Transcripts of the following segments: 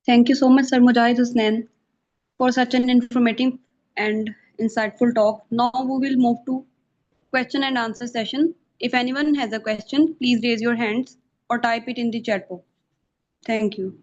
Thank you so much, Sir Mujahid Hussain, for such an informative and insightful talk. Now we will move to question and answer session. If anyone has a question, please raise your hands or type it in the chat box. Thank you.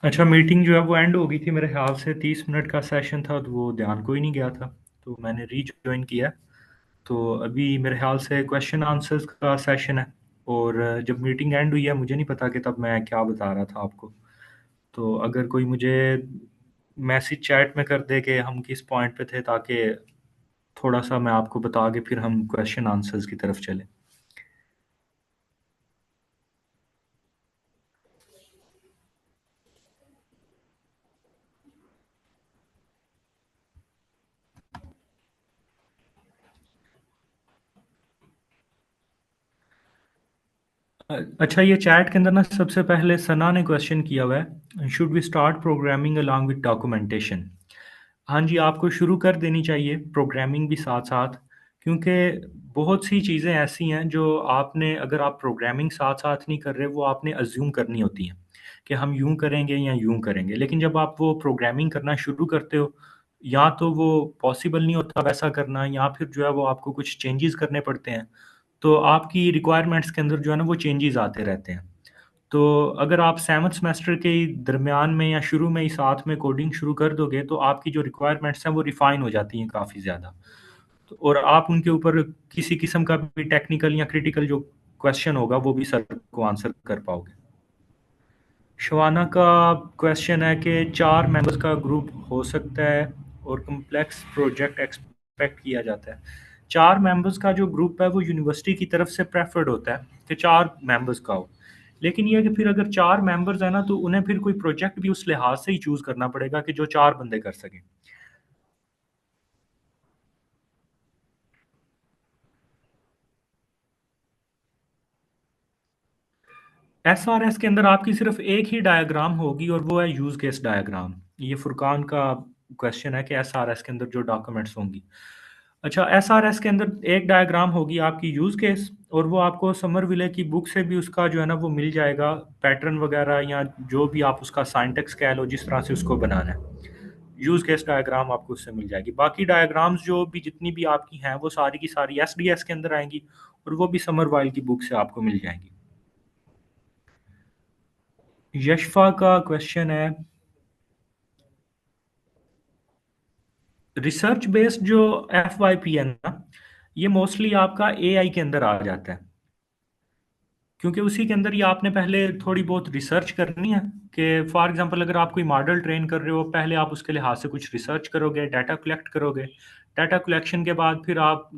अच्छा, meeting जो है वो and हो गई थी मेरे ख्याल से। 30 मिनट का सेशन था तो वो ध्यान को ही नहीं गया था, तो मैंने रीजॉइन किया। तो अभी मेरे ख्याल से क्वेश्चन आंसर्स का सेशन है। और जब मीटिंग एंड हुई है मुझे नहीं पता कि तब मैं क्या बता रहा था आपको। तो अगर कोई मुझे मैसेज चैट में कर दे कि हम किस पॉइंट पे थे, ताकि थोड़ा सा मैं आपको बता के फिर हम क्वेश्चन आंसर्स की तरफ चलें। अच्छा, ये चैट के अंदर ना सबसे पहले सना ने क्वेश्चन किया हुआ है, should we start programming along with documentation. हाँ जी, आपको शुरू कर देनी चाहिए प्रोग्रामिंग भी साथ साथ, क्योंकि बहुत सी चीज़ें ऐसी हैं जो आपने, अगर आप प्रोग्रामिंग साथ साथ नहीं कर रहे, वो आपने अज्यूम करनी होती हैं कि हम यूं करेंगे या यूं करेंगे। लेकिन जब आप वो प्रोग्रामिंग करना शुरू करते हो, या तो वो पॉसिबल नहीं होता वैसा करना, या फिर जो है वो आपको कुछ चेंजेस करने पड़ते हैं। तो आपकी रिक्वायरमेंट्स के अंदर जो है ना वो चेंजेस आते रहते हैं। तो अगर आप 7th सेमेस्टर के दरमियान में या शुरू में ही साथ में कोडिंग शुरू कर दोगे, तो आपकी जो रिक्वायरमेंट्स हैं वो रिफाइन हो जाती हैं काफ़ी ज़्यादा। तो और आप उनके ऊपर किसी किस्म का भी टेक्निकल या क्रिटिकल जो क्वेश्चन होगा वो भी सर को आंसर कर पाओगे। शवाना का क्वेश्चन है कि 4 मेंबर्स का ग्रुप हो सकता है और कम्प्लेक्स प्रोजेक्ट एक्सपेक्ट किया जाता है। 4 मेंबर्स का जो ग्रुप है वो यूनिवर्सिटी की तरफ से प्रेफर्ड होता है कि 4 मेंबर्स का हो। लेकिन ये है कि फिर अगर 4 मेंबर्स है ना, तो उन्हें फिर कोई प्रोजेक्ट भी उस लिहाज से ही चूज करना पड़ेगा कि जो 4 बंदे कर सकें। एसआरएस के अंदर आपकी सिर्फ एक ही डायग्राम होगी और वो है यूज केस डायग्राम। ये फुरकान का क्वेश्चन है कि एसआरएस के अंदर जो डॉक्यूमेंट्स होंगी। अच्छा, एसआरएस के अंदर एक डायग्राम होगी आपकी यूज केस, और वो आपको समर विले की बुक से भी उसका जो है ना वो मिल जाएगा, पैटर्न वगैरह या जो भी आप उसका साइंटेक्स कह लो, जिस तरह से उसको बनाना है। यूज केस डायग्राम आपको उससे मिल जाएगी। बाकी डायग्राम्स जो भी जितनी भी आपकी हैं वो सारी की सारी एसडीएस के अंदर आएंगी, और वो भी समर वाइल की बुक से आपको मिल जाएंगी। यशफा का क्वेश्चन है, रिसर्च बेस्ड जो एफ वाई पी है ना, ये मोस्टली आपका ए आई के अंदर आ जाता है, क्योंकि उसी के अंदर ये आपने पहले थोड़ी बहुत रिसर्च करनी है। कि फॉर एग्जांपल अगर आप कोई मॉडल ट्रेन कर रहे हो, पहले आप उसके लिहाज से कुछ रिसर्च करोगे, डाटा कलेक्ट करोगे। डाटा कलेक्शन के बाद फिर आप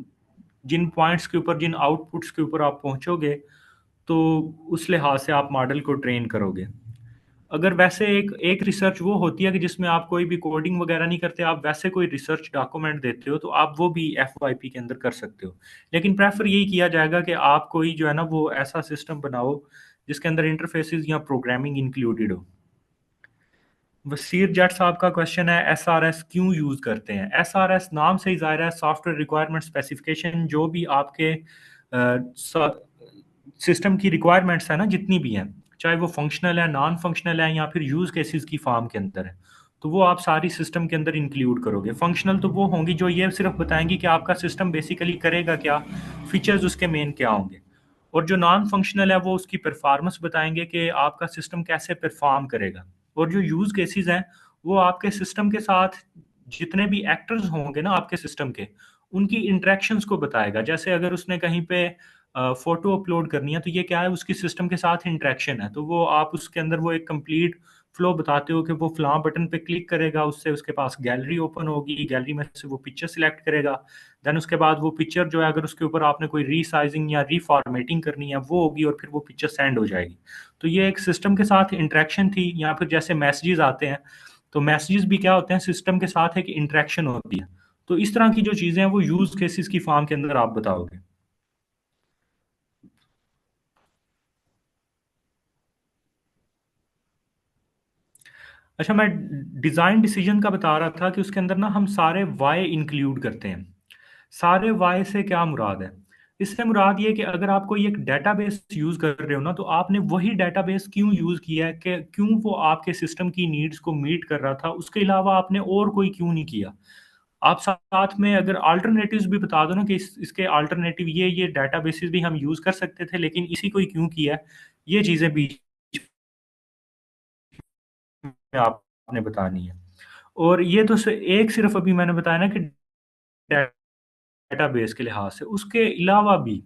जिन पॉइंट्स के ऊपर, जिन आउटपुट्स के ऊपर आप पहुंचोगे, तो उस लिहाज से आप मॉडल को ट्रेन करोगे। अगर वैसे एक एक रिसर्च वो होती है कि जिसमें आप कोई भी कोडिंग वगैरह नहीं करते, आप वैसे कोई रिसर्च डॉक्यूमेंट देते हो, तो आप वो भी FYP के अंदर कर सकते हो। लेकिन प्रेफर यही किया जाएगा कि आप कोई जो है ना वो ऐसा सिस्टम बनाओ जिसके अंदर इंटरफेसेस या प्रोग्रामिंग इंक्लूडेड हो। वसीर जट साहब का क्वेश्चन है, SRS क्यों यूज करते हैं? SRS नाम से ही जाहिर है, सॉफ्टवेयर रिक्वायरमेंट स्पेसिफिकेशन। जो भी आपके सिस्टम की रिक्वायरमेंट्स है ना, जितनी भी हैं, चाहे वो फंक्शनल है, नॉन फंक्शनल है, या फिर यूज केसेस की फॉर्म के अंदर है, तो वो आप सारी सिस्टम के अंदर इंक्लूड करोगे। फंक्शनल तो वो होंगी जो ये सिर्फ बताएंगी कि आपका सिस्टम बेसिकली करेगा क्या, फीचर्स उसके मेन क्या होंगे। और जो नॉन फंक्शनल है वो उसकी परफॉर्मेंस बताएंगे कि आपका सिस्टम कैसे परफॉर्म करेगा। और जो यूज केसेस हैं वो आपके सिस्टम के साथ जितने भी एक्टर्स होंगे ना आपके सिस्टम के, उनकी इंटरेक्शंस को बताएगा। जैसे अगर उसने कहीं पे फोटो अपलोड करनी है, तो ये क्या है, उसकी सिस्टम के साथ इंटरेक्शन है। तो वो आप उसके अंदर वो एक कंप्लीट फ्लो बताते हो कि वो फलां बटन पे क्लिक करेगा, उससे उसके पास गैलरी ओपन होगी, गैलरी में से वो पिक्चर सिलेक्ट करेगा। देन उसके बाद वो पिक्चर जो है, अगर उसके ऊपर आपने कोई रीसाइजिंग या रीफॉर्मेटिंग करनी है, वो होगी, और फिर वो पिक्चर सेंड हो जाएगी। तो ये एक सिस्टम के साथ इंटरेक्शन थी। या फिर जैसे मैसेजेस आते हैं, तो मैसेजेस भी क्या होते हैं, सिस्टम के साथ एक इंटरेक्शन होती है। तो इस तरह की जो चीज़ें हैं वो यूज केसेस की फॉर्म के अंदर आप बताओगे। अच्छा, मैं डिज़ाइन डिसीजन का बता रहा था कि उसके अंदर ना हम सारे वाई इंक्लूड करते हैं। सारे वाई से क्या मुराद है? इससे मुराद ये है कि अगर आप कोई एक डेटाबेस यूज कर रहे हो ना, तो आपने वही डेटाबेस क्यों यूज किया है, कि क्यों वो आपके सिस्टम की नीड्स को मीट कर रहा था, उसके अलावा आपने और कोई क्यों नहीं किया। आप साथ में अगर अल्टरनेटिव्स भी बता दो ना कि इसके अल्टरनेटिव ये डेटाबेसेस भी हम यूज कर सकते थे, लेकिन इसी को ही क्यों किया है, ये चीजें बीच में आपने बतानी है। और ये तो एक सिर्फ अभी मैंने बताया ना कि डेटाबेस के लिहाज से, उसके अलावा भी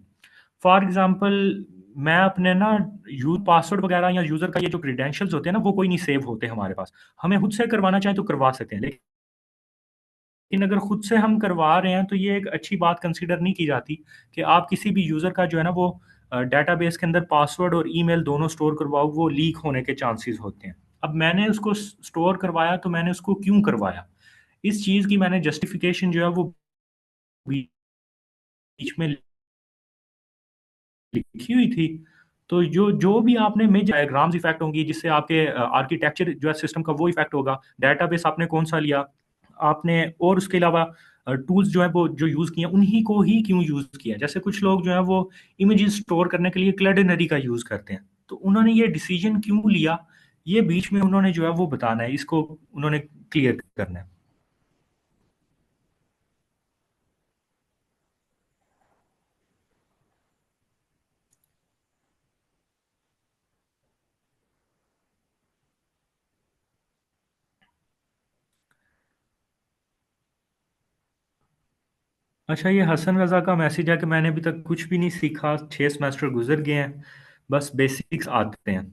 फॉर एग्जांपल मैं अपने ना यूज पासवर्ड वगैरह या यूजर का ये जो क्रीडेंशियल्स होते हैं ना, वो कोई नहीं सेव होते हमारे पास। हमें खुद से करवाना चाहे तो करवा सकते हैं, लेकिन अगर खुद से हम करवा रहे हैं तो ये एक अच्छी बात कंसीडर नहीं की जाती कि आप किसी भी यूजर का जो है ना वो डेटाबेस के अंदर पासवर्ड और ईमेल दोनों स्टोर करवाओ, वो लीक होने के चांसेस होते हैं। अब मैंने उसको स्टोर करवाया, तो मैंने उसको क्यों करवाया, इस चीज की मैंने जस्टिफिकेशन जो है वो बीच में लिखी हुई थी। तो जो जो भी आपने मेजर डायग्राम्स इफेक्ट होंगी, जिससे आपके आर्किटेक्चर जो है सिस्टम का वो इफेक्ट होगा। डेटाबेस आपने कौन सा लिया आपने, और उसके अलावा टूल्स जो है वो जो यूज किए उन्हीं को ही क्यों यूज किया। जैसे कुछ लोग जो है वो इमेजेस स्टोर करने के लिए क्लेडनरी का यूज करते हैं, तो उन्होंने ये डिसीजन क्यों लिया, ये बीच में उन्होंने जो है वो बताना है, इसको उन्होंने क्लियर करना है। अच्छा, ये हसन रजा का मैसेज है कि मैंने अभी तक कुछ भी नहीं सीखा, 6 सेमेस्टर गुजर गए हैं, बस बेसिक्स आते हैं।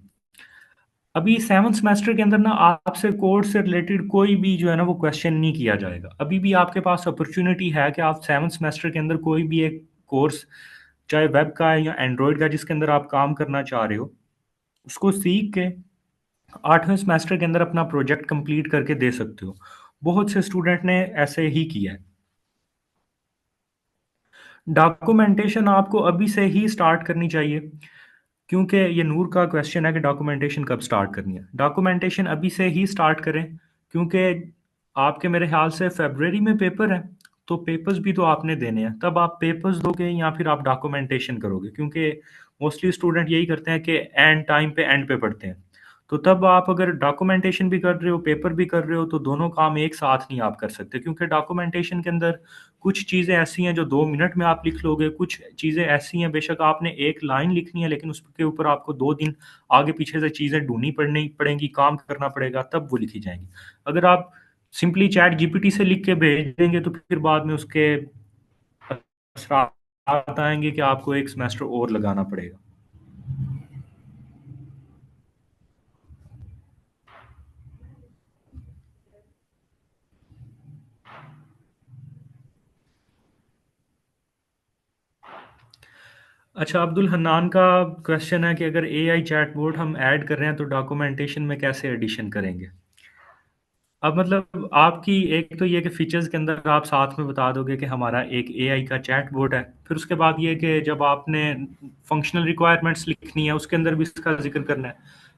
अभी 7 सेमेस्टर के अंदर ना आपसे कोर्स से रिलेटेड कोई भी जो है ना वो क्वेश्चन नहीं किया जाएगा। अभी भी आपके पास अपॉर्चुनिटी है कि आप 7 सेमेस्टर के अंदर कोई भी एक कोर्स, चाहे वेब का है या एंड्रॉयड का, जिसके अंदर आप काम करना चाह रहे हो, उसको सीख के 8वें सेमेस्टर के अंदर अपना प्रोजेक्ट कंप्लीट करके दे सकते हो। बहुत से स्टूडेंट ने ऐसे ही किया है। डॉक्यूमेंटेशन आपको अभी से ही स्टार्ट करनी चाहिए, क्योंकि ये नूर का क्वेश्चन है कि डॉक्यूमेंटेशन कब स्टार्ट करनी है। डॉक्यूमेंटेशन अभी से ही स्टार्ट करें, क्योंकि आपके मेरे ख्याल से फरवरी में पेपर है, तो पेपर्स भी तो आपने देने हैं। तब आप पेपर्स दोगे या फिर आप डॉक्यूमेंटेशन करोगे, क्योंकि मोस्टली स्टूडेंट यही करते हैं कि एंड टाइम पे एंड पे पढ़ते हैं। तो तब आप अगर डॉक्यूमेंटेशन भी कर रहे हो, पेपर भी कर रहे हो, तो दोनों काम एक साथ नहीं आप कर सकते, क्योंकि डॉक्यूमेंटेशन के अंदर कुछ चीज़ें ऐसी हैं जो 2 मिनट में आप लिख लोगे, कुछ चीज़ें ऐसी हैं बेशक आपने एक लाइन लिखनी है, लेकिन उसके ऊपर आपको 2 दिन आगे पीछे से चीज़ें ढूंढनी पड़नी पड़ेंगी, काम करना पड़ेगा, तब वो लिखी जाएंगी। अगर आप सिंपली चैट जीपीटी से लिख के भेज देंगे, तो फिर बाद में उसके असरात आएंगे कि आपको एक सेमेस्टर और लगाना पड़ेगा। अच्छा, अब्दुल हन्नान का क्वेश्चन है कि अगर एआई चैटबॉट हम ऐड कर रहे हैं तो डॉक्यूमेंटेशन में कैसे एडिशन करेंगे। अब मतलब आपकी एक तो ये कि फीचर्स के अंदर आप साथ में बता दोगे कि हमारा एक एआई का चैटबॉट है, फिर उसके बाद ये कि जब आपने फंक्शनल रिक्वायरमेंट्स लिखनी है उसके अंदर भी इसका जिक्र करना है।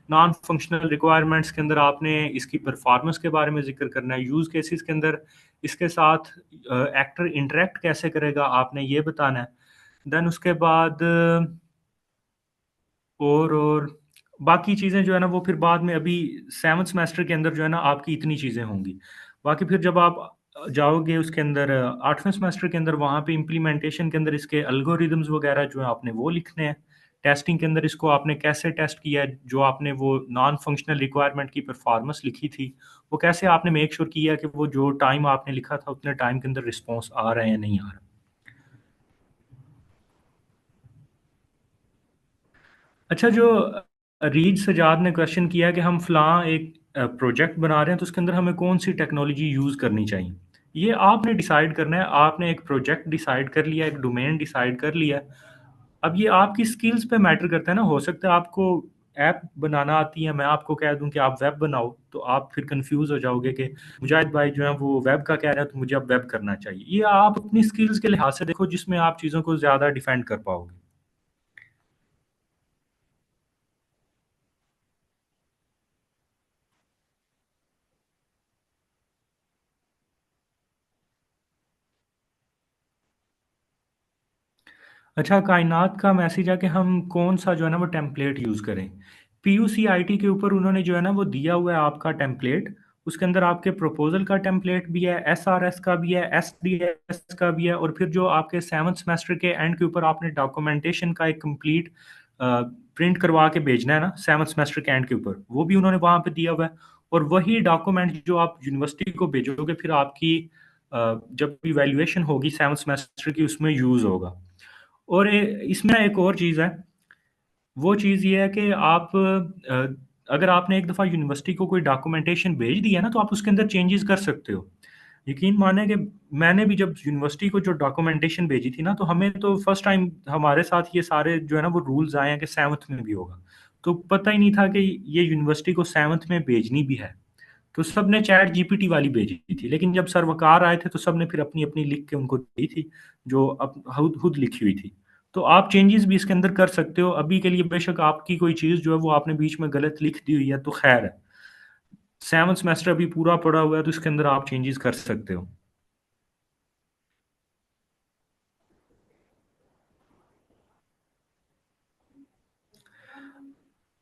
नॉन फंक्शनल रिक्वायरमेंट्स के अंदर आपने इसकी परफॉर्मेंस के बारे में जिक्र करना है। यूज़ केसेस के अंदर इसके साथ एक्टर इंटरेक्ट कैसे करेगा आपने ये बताना है। देन उसके बाद और बाकी चीज़ें जो है ना वो फिर बाद में अभी 7th सेमेस्टर के अंदर जो है ना आपकी इतनी चीज़ें होंगी। बाकी फिर जब आप जाओगे उसके अंदर 8वें सेमेस्टर के अंदर वहाँ पे इम्प्लीमेंटेशन के अंदर इसके एल्गोरिदम्स वगैरह जो है आपने वो लिखने हैं। टेस्टिंग के अंदर इसको आपने कैसे टेस्ट किया है, जो आपने वो नॉन फंक्शनल रिक्वायरमेंट की परफॉर्मेंस लिखी थी, वो कैसे आपने मेक श्योर किया कि वो जो टाइम आपने लिखा था उतने टाइम के अंदर रिस्पॉन्स आ रहे हैं या नहीं आ रहा। अच्छा, जो रीड सजाद ने क्वेश्चन किया कि हम फलां एक प्रोजेक्ट बना रहे हैं तो उसके अंदर हमें कौन सी टेक्नोलॉजी यूज़ करनी चाहिए। ये आपने डिसाइड करना है। आपने एक प्रोजेक्ट डिसाइड कर लिया, एक डोमेन डिसाइड कर लिया। अब ये आपकी स्किल्स पे मैटर करता है ना। हो सकता है आपको ऐप बनाना आती है, मैं आपको कह दूं कि आप वेब बनाओ, तो आप फिर कंफ्यूज हो जाओगे कि मुजाहिद भाई जो है वो वेब का कह रहे हैं तो मुझे अब वेब करना चाहिए। ये आप अपनी स्किल्स के लिहाज से देखो जिसमें आप चीज़ों को ज़्यादा डिफेंड कर पाओगे। अच्छा, कायनात का मैसेज है कि हम कौन सा जो है ना वो टेम्पलेट यूज़ करें। पीयूसी आईटी के ऊपर उन्होंने जो है ना वो दिया हुआ है आपका टेम्पलेट। उसके अंदर आपके प्रपोजल का टेम्पलेट भी है, एसआरएस का भी है, एसडीएस का भी है, और फिर जो आपके 7th सेमेस्टर के एंड के ऊपर आपने डॉक्यूमेंटेशन का एक कंप्लीट प्रिंट करवा के भेजना है ना 7th सेमेस्टर के एंड के ऊपर, वो भी उन्होंने वहाँ पे दिया हुआ है। और वही डॉक्यूमेंट जो आप यूनिवर्सिटी को भेजोगे फिर आपकी जब इवैल्यूएशन होगी 7th सेमेस्टर की उसमें यूज़ होगा। और इसमें एक और चीज़ है। वो चीज़ ये है कि आप अगर आपने एक दफ़ा यूनिवर्सिटी को कोई डॉक्यूमेंटेशन भेज दिया ना तो आप उसके अंदर चेंजेस कर सकते हो। यकीन माने कि मैंने भी जब यूनिवर्सिटी को जो डॉक्यूमेंटेशन भेजी थी ना तो हमें तो फर्स्ट टाइम हमारे साथ ये सारे जो है ना वो रूल्स आए हैं कि 7th में भी होगा। तो पता ही नहीं था कि ये यूनिवर्सिटी को 7th में भेजनी भी है। तो सबने चैट जीपीटी वाली भेजी थी, लेकिन जब सर्वकार आए थे तो सबने फिर अपनी अपनी लिख के उनको दी थी, जो अब खुद खुद लिखी हुई थी। तो आप चेंजेस भी इसके अंदर कर सकते हो। अभी के लिए बेशक आपकी कोई चीज़ जो है वो आपने बीच में गलत लिख दी हुई है तो खैर है। 7th सेमेस्टर अभी पूरा पड़ा हुआ है तो इसके अंदर आप चेंजेस कर सकते हो।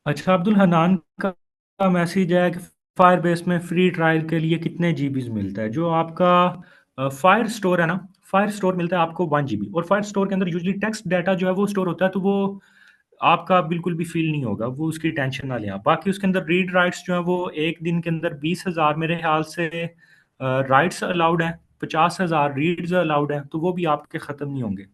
अच्छा, अब्दुल हनान का मैसेज है कि फायर बेस में फ्री ट्रायल के लिए कितने जीबीज मिलता है। जो आपका फायर स्टोर है ना, फायर स्टोर मिलता है आपको 1 जीबी, और फायर स्टोर के अंदर यूजली टेक्स्ट डाटा जो है वो स्टोर होता है, तो वो आपका बिल्कुल भी फील नहीं होगा, वो उसकी टेंशन ना लें आप। बाकी उसके अंदर रीड राइट्स जो है वो एक दिन के अंदर 20,000 मेरे ख्याल से राइट्स अलाउड हैं, 50,000 रीड्स अलाउड हैं, तो वो भी आपके ख़त्म नहीं होंगे।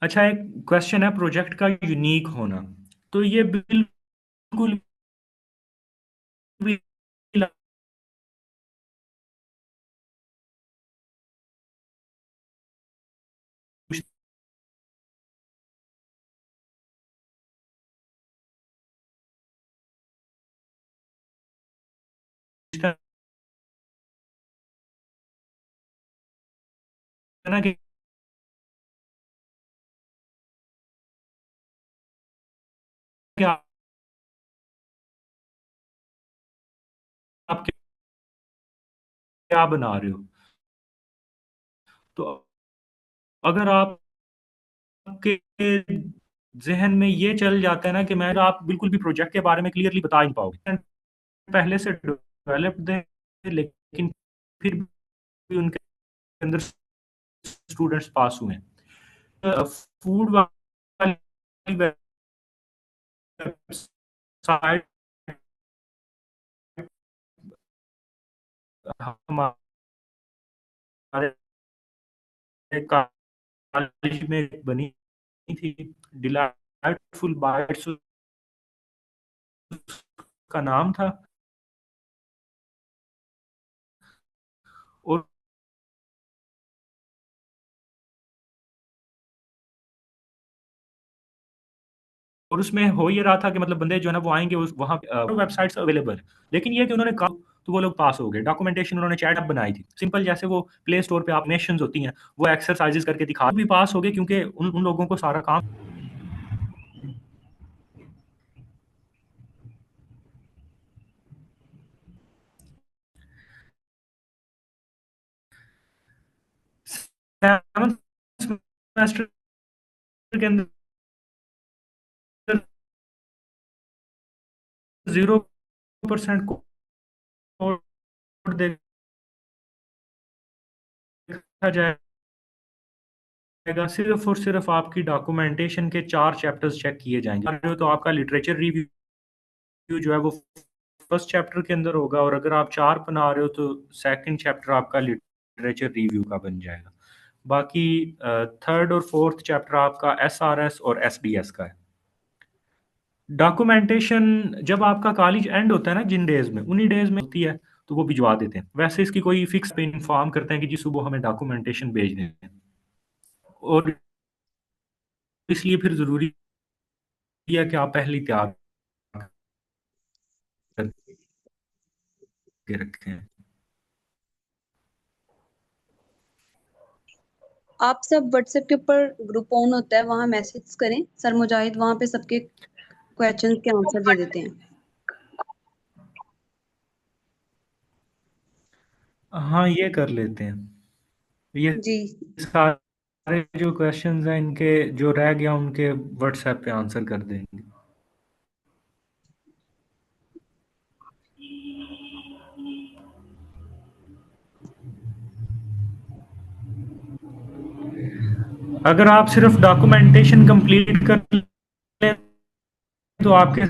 अच्छा, एक क्वेश्चन है प्रोजेक्ट का यूनिक होना। तो ये बिल्कुल भी पूछता है ना कि आप क्या बना रहे हो। तो अगर आपके जहन में ये चल जाता है ना कि मैं, तो आप बिल्कुल भी प्रोजेक्ट के बारे में क्लियरली बता नहीं पाओगे। पहले से डेवलप्ड है, लेकिन फिर भी उनके अंदर स्टूडेंट्स पास हुए हैं। फूड वाली वेबसाइट हमारे कॉलेज में बनी थी, डिलाइटफुल बाइट्स का नाम था। और और उसमें हो ये रहा था कि मतलब बंदे जो है ना वो आएंगे उस वहाँ वेबसाइट्स अवेलेबल, लेकिन ये कि उन्होंने कहा तो वो लोग पास हो गए। डॉक्यूमेंटेशन उन्होंने चैट ऐप बनाई थी सिंपल, जैसे वो प्ले स्टोर पे आप नेशंस होती हैं वो एक्सरसाइजेस करके दिखा भी पास हो गए, क्योंकि उन लोगों को सारा काम सेवंथ सेमेस्टर के अंदर 0% कोड देखा जाएगा, सिर्फ और सिर्फ आपकी डॉक्यूमेंटेशन के 4 चैप्टर्स चेक किए जाएंगे। तो आपका लिटरेचर रिव्यू जो है वो फर्स्ट चैप्टर के अंदर होगा, और अगर आप 4 बना रहे हो तो सेकंड चैप्टर आपका लिटरेचर रिव्यू का बन जाएगा। बाकी थर्ड और फोर्थ चैप्टर आपका SRS और SBS का है। डॉक्यूमेंटेशन जब आपका कॉलेज एंड होता है ना, जिन डेज में उन्हीं डेज में होती है तो वो भिजवा देते हैं। वैसे इसकी कोई फिक्स पे इन्फॉर्म करते हैं कि जी सुबह हमें डॉक्यूमेंटेशन भेज दें, और इसलिए फिर जरूरी है कि आप पहले ही तैयार करके रखें। आप सब व्हाट्सएप के ऊपर ग्रुप ऑन होता है, वहां मैसेज करें, सर मुजाहिद वहां पे सबके क्वेश्चन के आंसर दे देते हैं। हाँ ये कर लेते हैं। ये जी। सारे जो क्वेश्चंस हैं इनके जो रह गया उनके व्हाट्सएप पे आंसर कर देंगे। अगर आप सिर्फ डॉक्यूमेंटेशन कंप्लीट कर लें तो आपके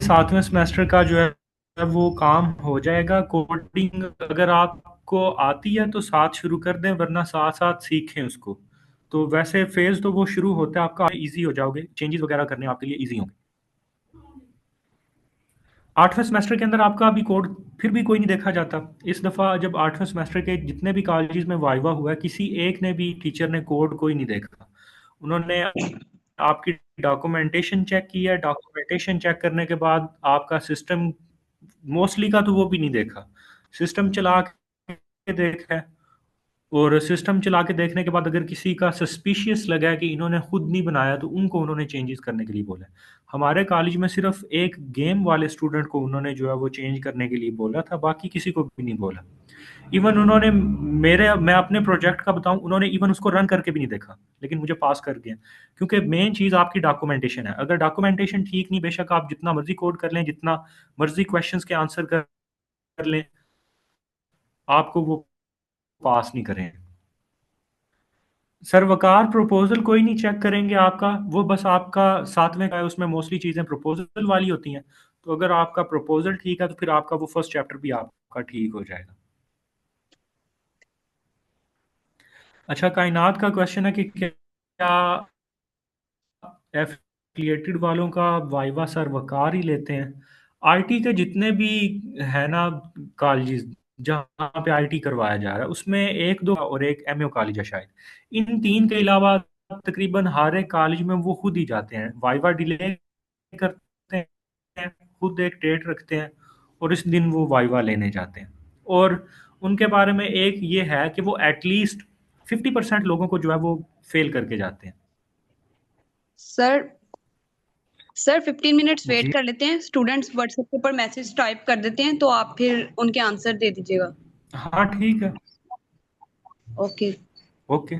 7वें सेमेस्टर का जो है वो काम हो जाएगा। कोडिंग अगर आपको आती है तो साथ शुरू कर दें, वरना साथ साथ सीखें उसको। तो वैसे फेज तो वो शुरू होता है आपका, इजी हो जाओगे, चेंजेस वगैरह करने आपके लिए इजी होंगे। 8वें सेमेस्टर के अंदर आपका अभी कोड फिर भी कोई नहीं देखा जाता। इस दफ़ा जब 8वें सेमेस्टर के जितने भी कॉलेजेस में वाइवा हुआ है, किसी एक ने भी टीचर ने कोड कोई नहीं देखा। उन्होंने आपकी डॉक्यूमेंटेशन चेक की है, डॉक्यूमेंटेशन चेक करने के बाद आपका सिस्टम मोस्टली का तो वो भी नहीं देखा, सिस्टम चला के देखा है। और सिस्टम चला के देखने के बाद अगर किसी का सस्पिशियस लगा है कि इन्होंने खुद नहीं बनाया, तो उनको उन्होंने चेंजेस करने के लिए बोला है। हमारे कॉलेज में सिर्फ एक गेम वाले स्टूडेंट को उन्होंने जो है वो चेंज करने के लिए बोला था, बाकी किसी को भी नहीं बोला। इवन उन्होंने मैं अपने प्रोजेक्ट का बताऊं, उन्होंने इवन उसको रन करके भी नहीं देखा, लेकिन मुझे पास कर दिया। क्योंकि मेन चीज़ आपकी डॉक्यूमेंटेशन है। अगर डॉक्यूमेंटेशन ठीक नहीं, बेशक आप जितना मर्जी कोड कर लें, जितना मर्जी क्वेश्चंस के आंसर कर लें, आपको वो पास नहीं करें। सर्वकार प्रपोजल कोई नहीं चेक करेंगे आपका, वो बस आपका 7वें का है, उसमें मोस्टली चीज़ें प्रपोजल वाली होती हैं। तो अगर आपका प्रपोजल ठीक है तो फिर आपका वो फर्स्ट चैप्टर भी आपका ठीक हो जाएगा। अच्छा, कायनात का क्वेश्चन है कि क्या एफिलिएटेड वालों का वाइवा सर्वकार ही लेते हैं? आईटी के जितने भी है ना कॉलेजेस जहाँ पे आईटी करवाया जा रहा है, उसमें एक दो और एक एमओ कॉलेज है शायद, इन तीन के अलावा तकरीबन हर एक कॉलेज में वो खुद ही जाते हैं, वाइवा डिले करते हैं, खुद एक डेट रखते हैं और इस दिन वो वाइवा लेने जाते हैं। और उनके बारे में एक ये है कि वो एटलीस्ट 50% लोगों को जो है वो फेल करके जाते हैं। सर सर 15 मिनट्स वेट जी कर लेते हैं, स्टूडेंट्स व्हाट्सएप के ऊपर मैसेज टाइप कर देते हैं, तो आप फिर उनके आंसर दे दीजिएगा। हाँ ठीक है। Okay. Okay.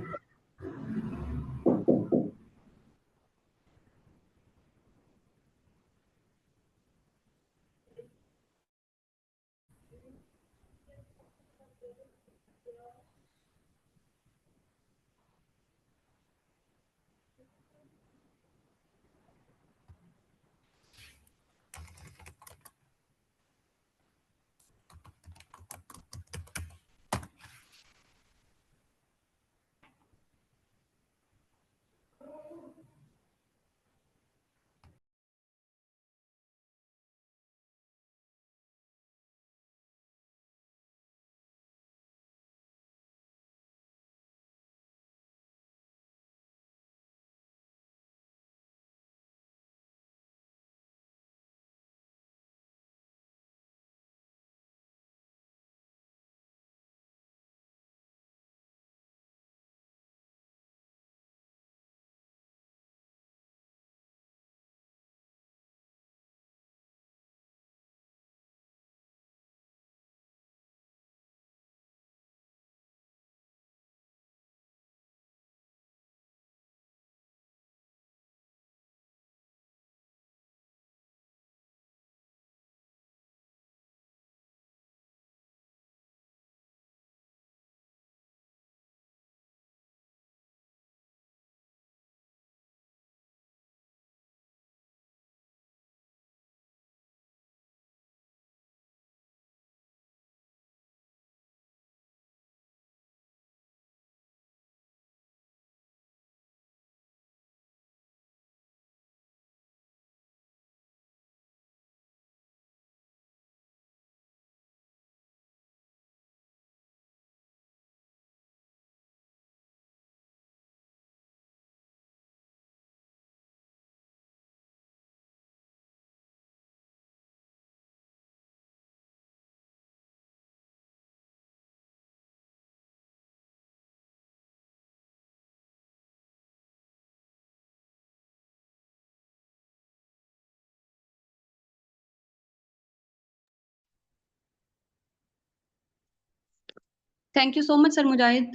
Thank you so much, Sir Mujahid,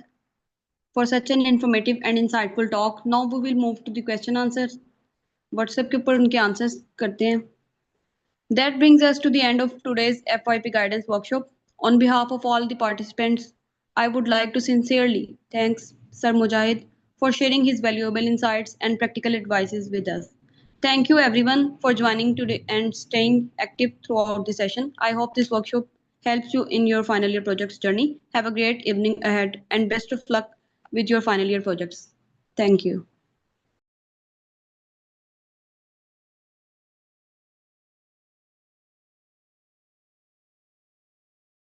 for such an informative and insightful talk. Now we will move to the question answers. WhatsApp के ऊपर उनके answers करते हैं. That brings us to the end of today's FYP guidance workshop. On behalf of all the participants, I would like to sincerely thank Sir Mujahid for sharing his valuable insights and practical advices with us. Thank you everyone for joining today and staying active throughout the session. I hope this workshop helps you in your final year projects journey. Have a great evening ahead and best of luck with your final year projects. Thank you.